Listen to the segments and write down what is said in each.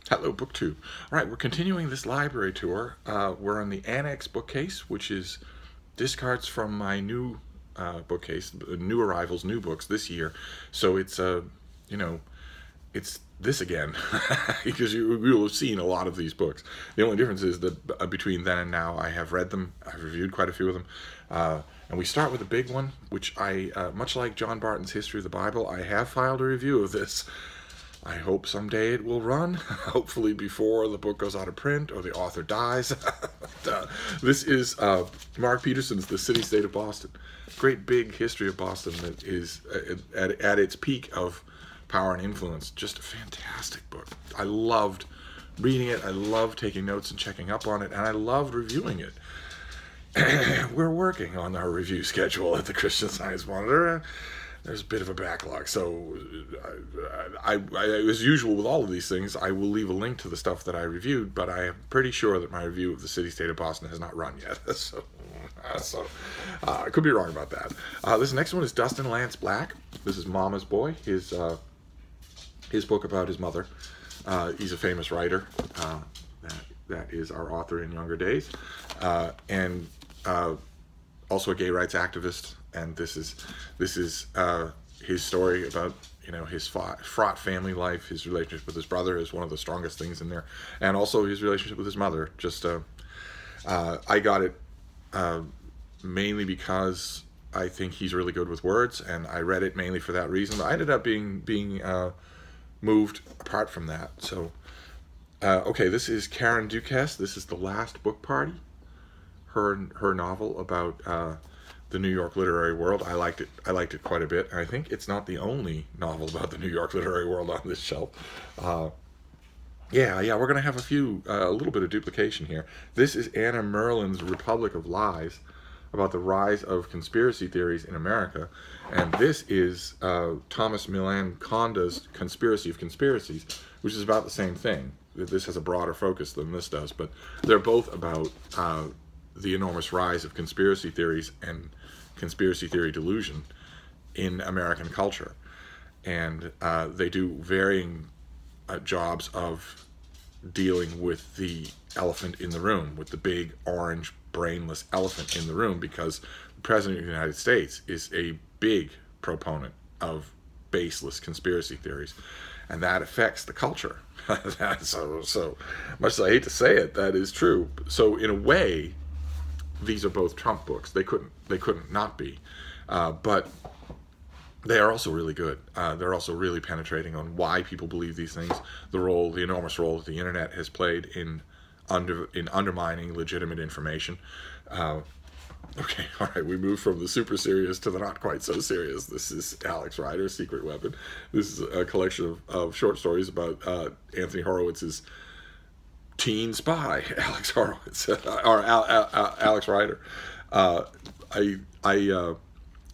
Hello, BookTube. All right, we're continuing this library tour. We're on the Annex bookcase, which is discards from my new bookcase, new arrivals, new books this year. So it's you know, it's this again because you will have seen a lot of these books. The only difference is that between then and now, I have read them. I've reviewed quite a few of them. And we start with a big one, which much like John Barton's History of the Bible, I have filed a review of this. I hope someday it will run, hopefully before the book goes out of print or the author dies. This is Mark Peterson's The City-State of Boston. Great big history of Boston that is at its peak of power and influence. Just a fantastic book. I loved reading it. I loved taking notes and checking up on it, and I loved reviewing it. We're working on our review schedule at the Christian Science Monitor. There's a bit of a backlog, so as usual with all of these things, I will leave a link to the stuff that I reviewed, but I am pretty sure that my review of the City-State of Boston has not run yet, so I could be wrong about that. This next one is Dustin Lance Black. This is Mama's Boy, his book about his mother. He's a famous writer. That is our author in younger days, and also a gay rights activist. And this is his story about his fraught family life, his relationship with his brother is one of the strongest things in there, and also his relationship with his mother. Just I got it mainly because I think he's really good with words, and I read it mainly for that reason. But I ended up being moved apart from that. So okay, this is Karen Duquesne. This is The Last Book Party. Her novel about the New York literary world. I liked it quite a bit. And I think it's not the only novel about the New York literary world on this shelf. Yeah, we're gonna have a little bit of duplication here. This is Anna Merlin's Republic of Lies, about the rise of conspiracy theories in America, and this is Thomas Milan Konda's Conspiracy of Conspiracies, which is about the same thing. This has a broader focus than this does, but they're both about the enormous rise of conspiracy theories and conspiracy theory delusion in American culture. And they do varying jobs of dealing with the elephant in the room, with the big orange brainless elephant in the room, because the President of the United States is a big proponent of baseless conspiracy theories, and that affects the culture. so much as I hate to say it, that is true. So in a way, these are both Trump books. They couldn't not be, but they are also really good. They're also really penetrating on why people believe these things, the enormous role that the internet has played in undermining legitimate information. Okay, all right, we move from the super serious to the not quite so serious. This is Alex Rider's Secret Weapon. This is a collection of short stories about Anthony Horowitz's teen spy, Alex Horowitz, or Alex Rider. I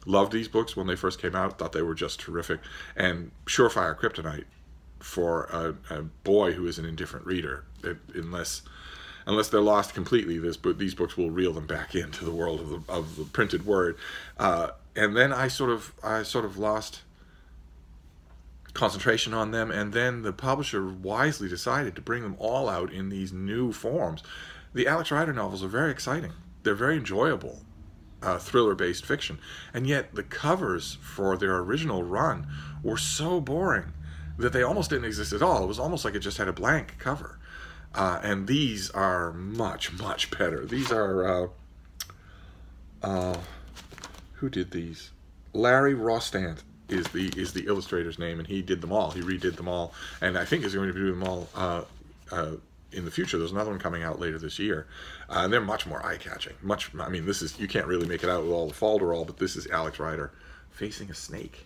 loved these books when they first came out. Thought they were just terrific, and surefire kryptonite for a boy who is an indifferent reader. Unless they're lost completely, these books will reel them back into the world of the printed word. And then I sort of lost concentration on them, and then the publisher wisely decided to bring them all out in these new forms. The Alex Rider novels are very exciting. They're very enjoyable, thriller-based fiction, and yet the covers for their original run were so boring that they almost didn't exist at all. It was almost like it just had a blank cover. And these are much, much better. These are who did these? Larry Rostand is the illustrator's name, and he did them all. He redid them all, and I think is going to be doing them all in the future. There's another one coming out later this year. And they're much more eye-catching. This is, you can't really make it out with all the falderall, but this is Alex Rider facing a snake.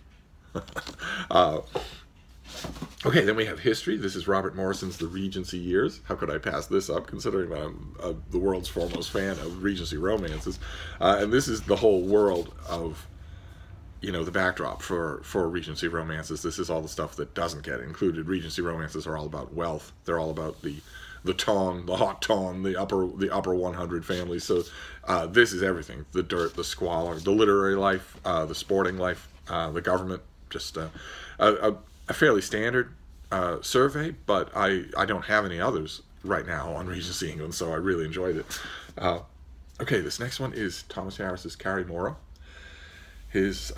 Okay, then we have history. This is Robert Morrison's The Regency Years. How could I pass this up, considering that I'm the world's foremost fan of Regency romances? And this is the whole world of, the backdrop for Regency romances. This is all the stuff that doesn't get included. Regency romances are all about wealth. They're all about the hot tong, the upper 100 families. So this is everything: the dirt, the squalor, the literary life, the sporting life, the government. Just a fairly standard survey, but I don't have any others right now on Regency England, so I really enjoyed it. Okay, this next one is Thomas Harris's Cari Mora, his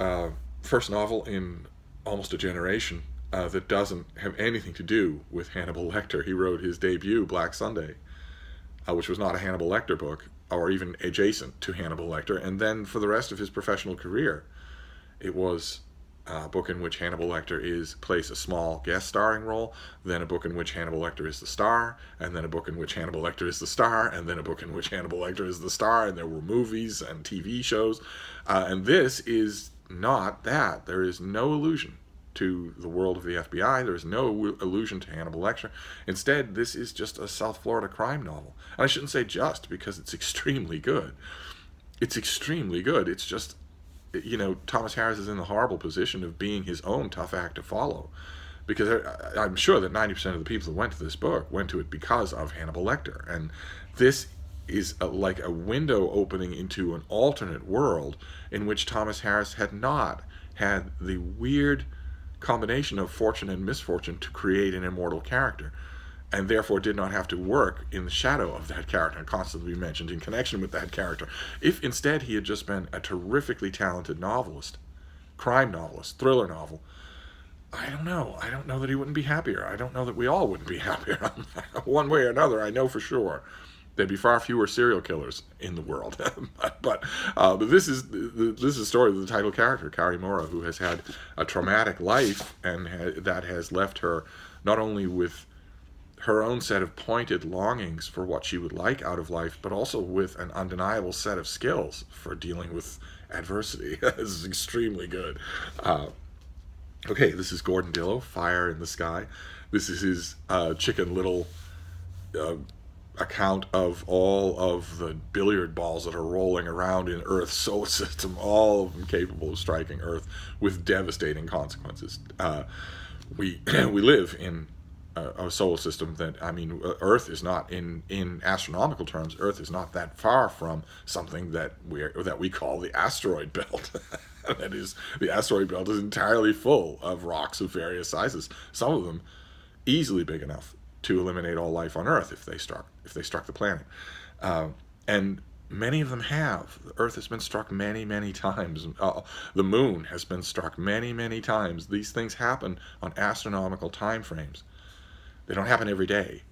first novel in almost a generation that doesn't have anything to do with Hannibal Lecter. He wrote his debut, Black Sunday, which was not a Hannibal Lecter book, or even adjacent to Hannibal Lecter, and then for the rest of his professional career, it was a book in which Hannibal Lecter plays a small guest starring role, then a book in which Hannibal Lecter is the star, and then a book in which Hannibal Lecter is the star, and then a book in which Hannibal Lecter is the star, and there were movies and TV shows. And this is not that. There is no allusion to the world of the FBI. There is no allusion to Hannibal Lecter. Instead, this is just a South Florida crime novel. And I shouldn't say just, because it's extremely good. It's extremely good. It's just, you know, Thomas Harris is in the horrible position of being his own tough act to follow, because I'm sure that 90% of the people that went to this book went to it because of Hannibal Lecter, and this is like a window opening into an alternate world in which Thomas Harris had not had the weird combination of fortune and misfortune to create an immortal character, and therefore did not have to work in the shadow of that character and constantly be mentioned in connection with that character. If instead he had just been a terrifically talented novelist, crime novelist, thriller novel, I don't know. I don't know that he wouldn't be happier. I don't know that we all wouldn't be happier. One way or another, I know for sure. There'd be far fewer serial killers in the world. but this is the story of the title character, Cari Mora, who has had a traumatic life, and that has left her not only with her own set of pointed longings for what she would like out of life, but also with an undeniable set of skills for dealing with adversity. This is extremely good. Okay, this is Gordon Dillo, Fire in the Sky. This is his Chicken Little account of all of the billiard balls that are rolling around in Earth's solar system, all of them capable of striking Earth with devastating consequences. We live in a solar system that, I mean, Earth is not, in astronomical terms, Earth is not that far from something that we call the asteroid belt. That is, the asteroid belt is entirely full of rocks of various sizes, some of them easily big enough to eliminate all life on Earth if they struck the planet. And many of them have. The Earth has been struck many, many times. The moon has been struck many, many times. These things happen on astronomical time frames. They don't happen every day.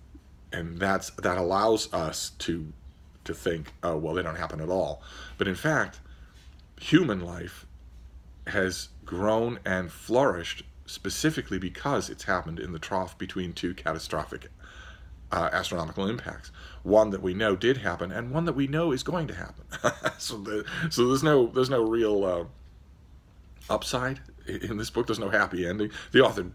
And that allows us to think, oh, well, they don't happen at all. But in fact, human life has grown and flourished specifically because it's happened in the trough between two catastrophic astronomical impacts. One that we know did happen, and one that we know is going to happen. So there's no real upside in this book. There's no happy ending. The author,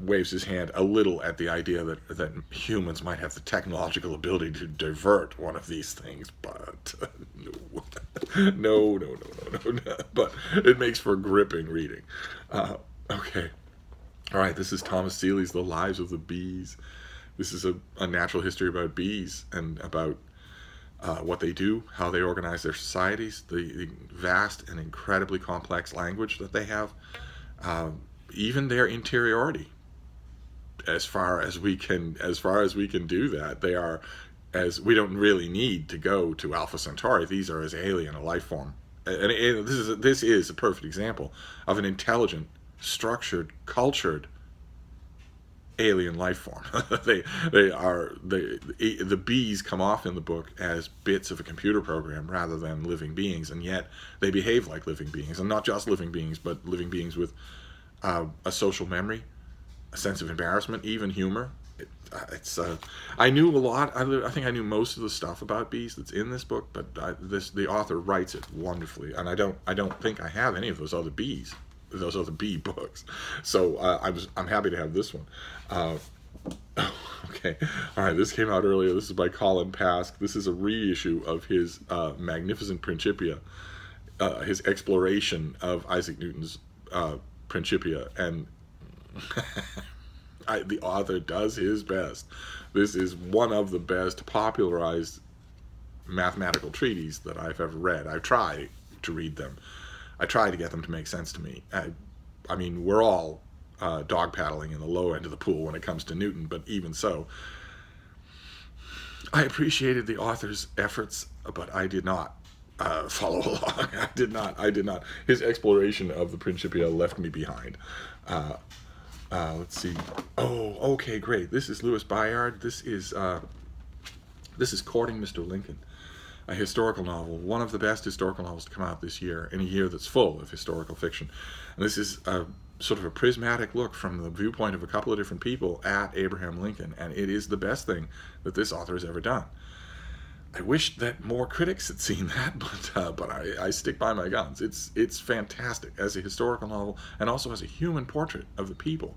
waves his hand a little at the idea that humans might have the technological ability to divert one of these things, but no. But it makes for gripping reading. Okay. All right, this is Thomas Seeley's The Lives of the Bees. This is a natural history about bees and about what they do, how they organize their societies, the vast and incredibly complex language that they have, even their interiority. As far as we can do that, they are, as we don't really need to go to Alpha Centauri. These are as alien a life form, and this is a perfect example of an intelligent, structured, cultured alien life form. The bees come off in the book as bits of a computer program rather than living beings, and yet they behave like living beings, and not just living beings, but living beings with a social memory, a sense of embarrassment, even humor. I knew a lot. I think I knew most of the stuff about bees that's in this book, but the author writes it wonderfully, and I don't think I have any of those other bee books. So I'm happy to have this one. Okay, all right. This came out earlier. This is by Colin Pask. This is a reissue of his magnificent Principia, his exploration of Isaac Newton's Principia, and the author does his best. This is one of the best popularized mathematical treatises that I've ever read. I try to read them. I try to get them to make sense to me. I mean, we're all dog paddling in the low end of the pool when it comes to Newton, but even so, I appreciated the author's efforts, but I did not follow along. I did not. His exploration of the Principia left me behind. Let's see. Oh, okay, great. This is Louis Bayard. This is Courting Mr. Lincoln, a historical novel, one of the best historical novels to come out this year, in a year that's full of historical fiction. And this is sort of a prismatic look from the viewpoint of a couple of different people at Abraham Lincoln, and it is the best thing that this author has ever done. I wish that more critics had seen that, but I stick by my guns. It's fantastic as a historical novel, and also as a human portrait of the people.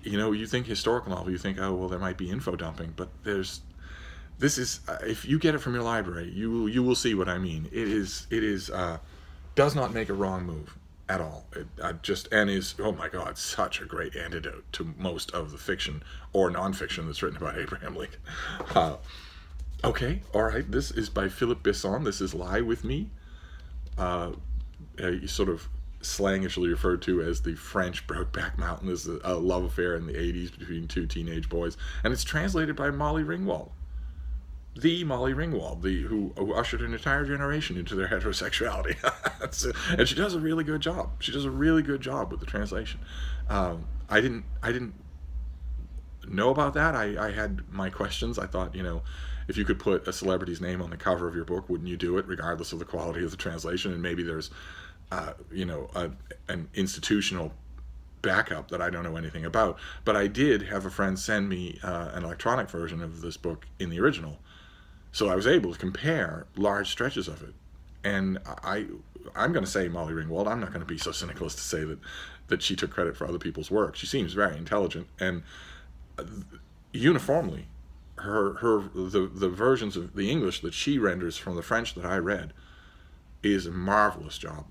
You know, you think historical novel, you think, oh, well, there might be info dumping, but this is, if you get it from your library, you will see what I mean. It does not make a wrong move at all. And is, oh my God, such a great antidote to most of the fiction or nonfiction that's written about Abraham Lincoln. Okay, all right, this is by Philip Besson. This is Lie With Me, sort of slangishly referred to as the French Brokeback Mountain. This is a love affair in the 80s between two teenage boys, and it's translated by Molly Ringwald. The Molly Ringwald, who ushered an entire generation into their heterosexuality. And she does a really good job. She does a really good job with the translation. I didn't know about that. I had my questions. I thought, if you could put a celebrity's name on the cover of your book, wouldn't you do it, regardless of the quality of the translation? And maybe there's, an institutional backup that I don't know anything about. But I did have a friend send me an electronic version of this book in the original. So I was able to compare large stretches of it. And I'm going to say Molly Ringwald. I'm not going to be so cynical as to say that she took credit for other people's work. She seems very intelligent, and uniformly, the versions of the English that she renders from the French that I read is a marvelous job,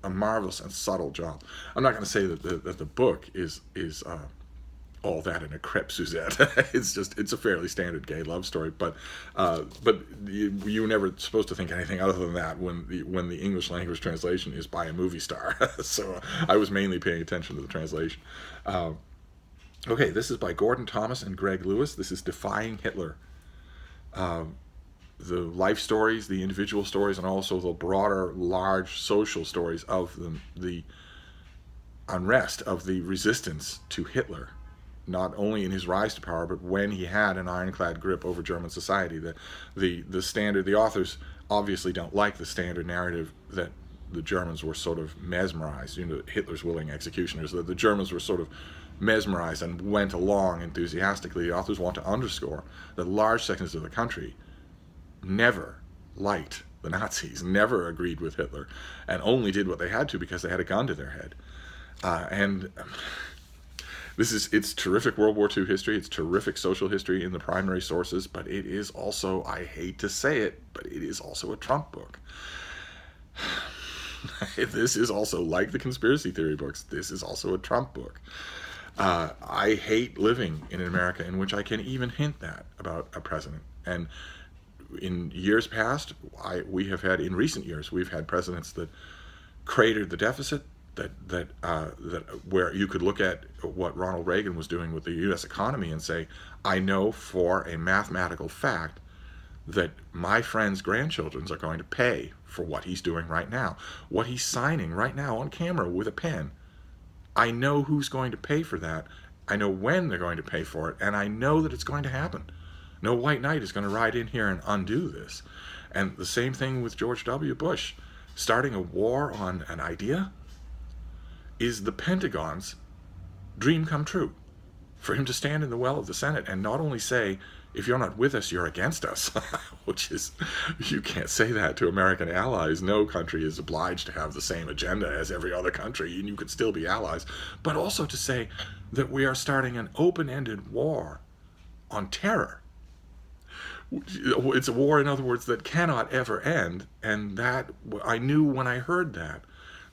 a marvelous and subtle job. I'm not going to say that the book is all that in a crepe Suzette. It's a fairly standard gay love story, but you were never supposed to think anything other than that when the English language translation is by a movie star. So I was mainly paying attention to the translation. Okay, this is by Gordon Thomas and Greg Lewis. This is Defying Hitler. The life stories, the individual stories, and also the broader, large social stories of the unrest, of the resistance to Hitler, not only in his rise to power, but when he had an ironclad grip over German society. The authors obviously don't like the standard narrative that the Germans were sort of mesmerized, Hitler's willing executioners, that the Germans were sort of mesmerized and went along enthusiastically. The authors want to underscore that large sections of the country never liked the Nazis, never agreed with Hitler, and only did what they had to because they had a gun to their head. It's terrific World War II history. It's terrific social history in the primary sources, but it is also, I hate to say it, but it is also a Trump book. This is also, like the conspiracy theory books, this is also a Trump book. I hate living in an America in which I can even hint that about a president. And in years past, in recent years, we've had presidents that cratered the deficit, that where you could look at what Ronald Reagan was doing with the U.S. economy and say, I know for a mathematical fact that my friends' grandchildren are going to pay for what he's doing right now, what he's signing right now on camera with a pen. I know who's going to pay for that. I know when they're going to pay for it, and I know that it's going to happen. No white knight is going to ride in here and undo this. And the same thing with George W. Bush. Starting a war on an idea is the Pentagon's dream come true. For him to stand in the well of the Senate and not only say, if you're not with us, you're against us, which is, you can't say that to American allies. No country is obliged to have the same agenda as every other country, and you could still be allies. But also to say that we are starting an open-ended war on terror. It's a war, in other words, that cannot ever end, and that I knew when I heard that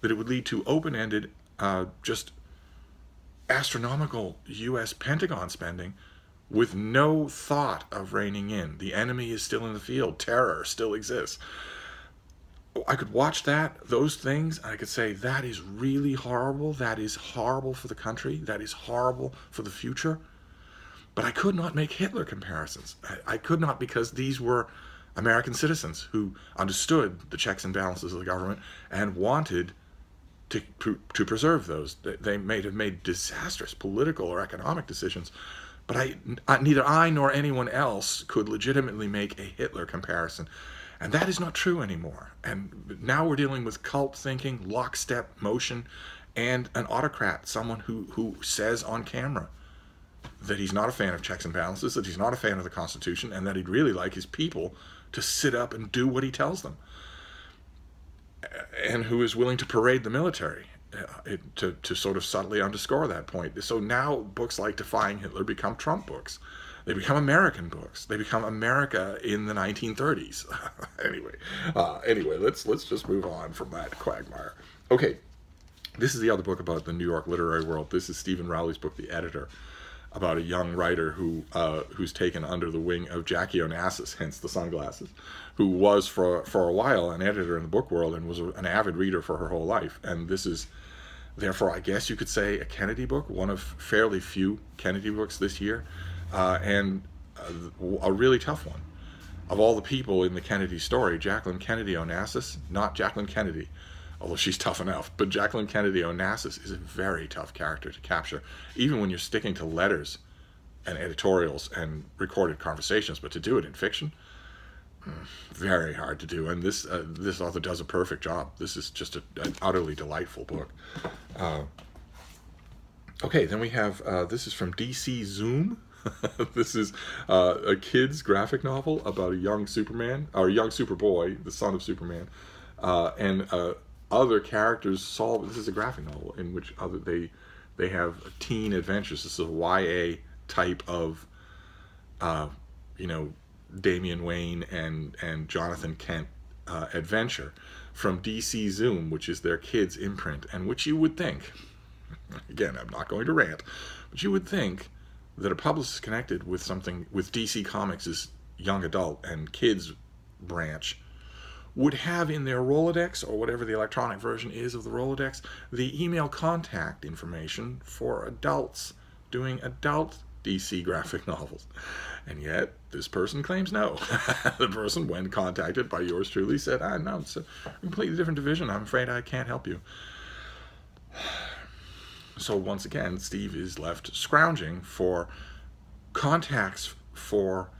it would lead to open-ended, just astronomical U.S. Pentagon spending with no thought of reining in. The enemy is still in the field. Terror still exists. I could watch those things, and I could say, that is really horrible. That is horrible for the country. That is horrible for the future. But I could not make Hitler comparisons. I could not, because these were American citizens who understood the checks and balances of the government and wanted to preserve those. They may have made disastrous political or economic decisions, but neither I nor anyone else could legitimately make a Hitler comparison. And that is not true anymore. And now we're dealing with cult thinking, lockstep motion, and an autocrat, someone who says on camera that he's not a fan of checks and balances, that he's not a fan of the Constitution, and that he'd really like his people to sit up and do what he tells them, and who is willing to parade the military to sort of subtly underscore that point. So now books like Defying Hitler become Trump books. They become American books. They become America in the 1930s. Anyway, let's just move on from that quagmire. Okay, this is the other book about the New York literary world. This is Stephen Rowley's book, The Editor, about a young writer who's taken under the wing of Jackie Onassis, hence the sunglasses, who was for a while an editor in the book world and was an avid reader for her whole life. And this is, therefore, I guess you could say, a Kennedy book, one of fairly few Kennedy books this year, and a really tough one. Of all the people in the Kennedy story, Jacqueline Kennedy Onassis, not Jacqueline Kennedy, although she's tough enough, but Jacqueline Kennedy Onassis is a very tough character to capture, even when you're sticking to letters and editorials and recorded conversations. But to do it in fiction, very hard to do. And this author does a perfect job. This is just an utterly delightful book. Okay, then we have, this is from DC Zoom. This is a kid's graphic novel about a young Superman, or a young Superboy, the son of Superman, and other characters solve. This is a graphic novel in which they have teen adventures. This is a YA type of, Damian Wayne and Jonathan Kent adventure from DC Zoom, which is their kids' imprint, and which you would think, again, I'm not going to rant, but you would think that a publicist connected with something with DC Comics' young adult and kids branch would have in their Rolodex, or whatever the electronic version is of the Rolodex, the email contact information for adults doing adult DC graphic novels. And yet, this person claims no. The person, when contacted by yours truly, said, no, it's a completely different division. I'm afraid I can't help you. So once again, Steve is left scrounging for contacts for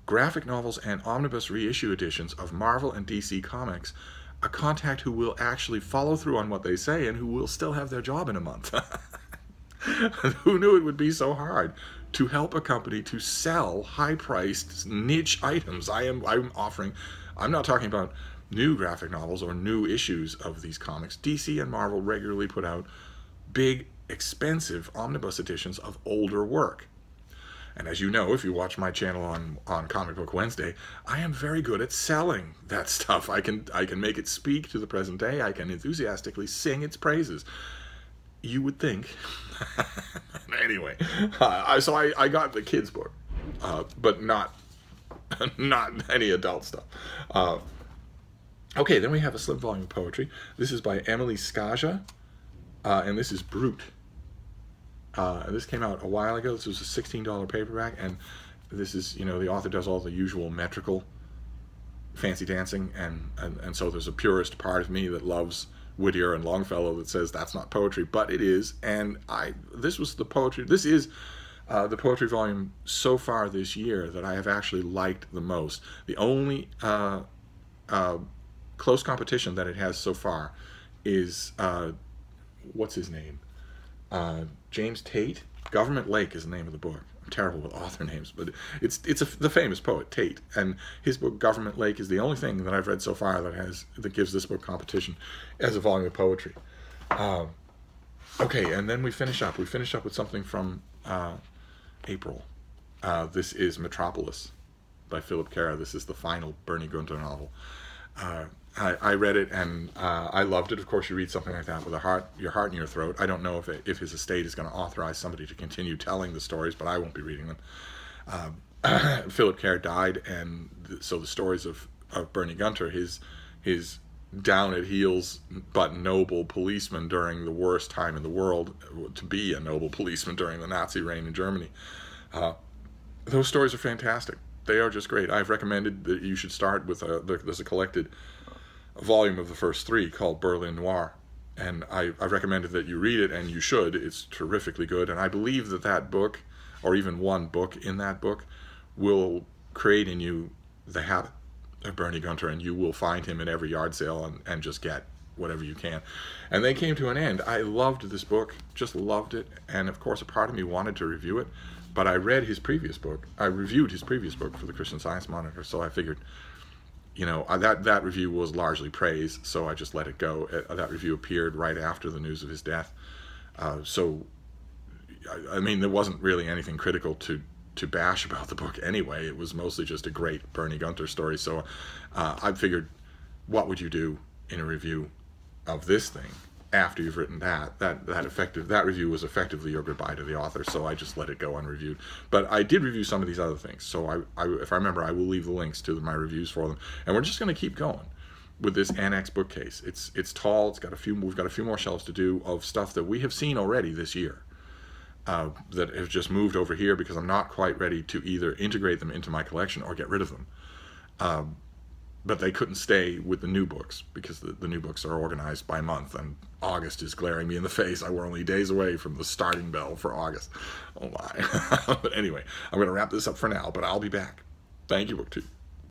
graphic novels and omnibus reissue editions of Marvel and DC Comics, a contact who will actually follow through on what they say and who will still have their job in a month. Who knew it would be so hard to help a company to sell high-priced niche items? I'm not talking about new graphic novels or new issues of these comics. DC and Marvel regularly put out big, expensive omnibus editions of older work. And as you know, if you watch my channel on Comic Book Wednesday, I am very good at selling that stuff. I can make it speak to the present day. I can enthusiastically sing its praises. You would think. Anyway, so I got the kids' book, but not any adult stuff. Okay, then we have a slim volume of poetry. This is by Emily Skaja, and this is Brute. This came out a while ago. This was a $16 paperback, and this is, the author does all the usual metrical fancy dancing, and so there's a purist part of me that loves Whittier and Longfellow that says that's not poetry, but it is. And this is the poetry volume so far this year that I have actually liked the most. The only close competition that it has so far is what's his name? James Tate. Government Lake is the name of the book. I'm terrible with author names, but it's the famous poet Tate, and his book Government Lake is the only thing that I've read so far that gives this book competition as a volume of poetry. Okay, and then we finish up with something from April. This is Metropolis by Philip Kara. This is the final Bernie Gunter novel. I read it and I loved it. Of course, you read something like that with your heart in your throat. I don't know if his estate is going to authorize somebody to continue telling the stories, but I won't be reading them. Philip Kerr died, and so the stories of Bernie Gunter, his down at heels but noble policeman during the worst time in the world to be a noble policeman during the Nazi reign in Germany. Those stories are fantastic. They are just great. I've recommended that you should start with there's a collected volume of the first 3 called Berlin Noir, and I've recommended that you read it, and you should. It's terrifically good, and I believe that book, or even one book in that book, will create in you the habit of Bernie Gunther, and you will find him in every yard sale and just get whatever you can. And they came to an end. I loved this book, just loved it, and of course a part of me wanted to review it, but I read his previous book. I reviewed his previous book for the Christian Science Monitor, so I figured, you know, that review was largely praise, so I just let it go. That review appeared right after the news of his death, so I mean, there wasn't really anything critical to bash about the book anyway. It was mostly just a great Bernie Gunther story. So I figured, what would you do in a review of this thing after you've written that? That review was effectively your goodbye to the author. So I just let it go unreviewed. But I did review some of these other things. So if I remember, I will leave the links to my reviews for them. And we're just going to keep going with this Annex bookcase. It's tall. We've got a few more shelves to do of stuff that we have seen already this year. That have just moved over here because I'm not quite ready to either integrate them into my collection or get rid of them. But they couldn't stay with the new books because the new books are organized by month, and August is glaring me in the face. We're only days away from the starting bell for August. Oh my. But anyway, I'm going to wrap this up for now, but I'll be back. Thank you, BookTube.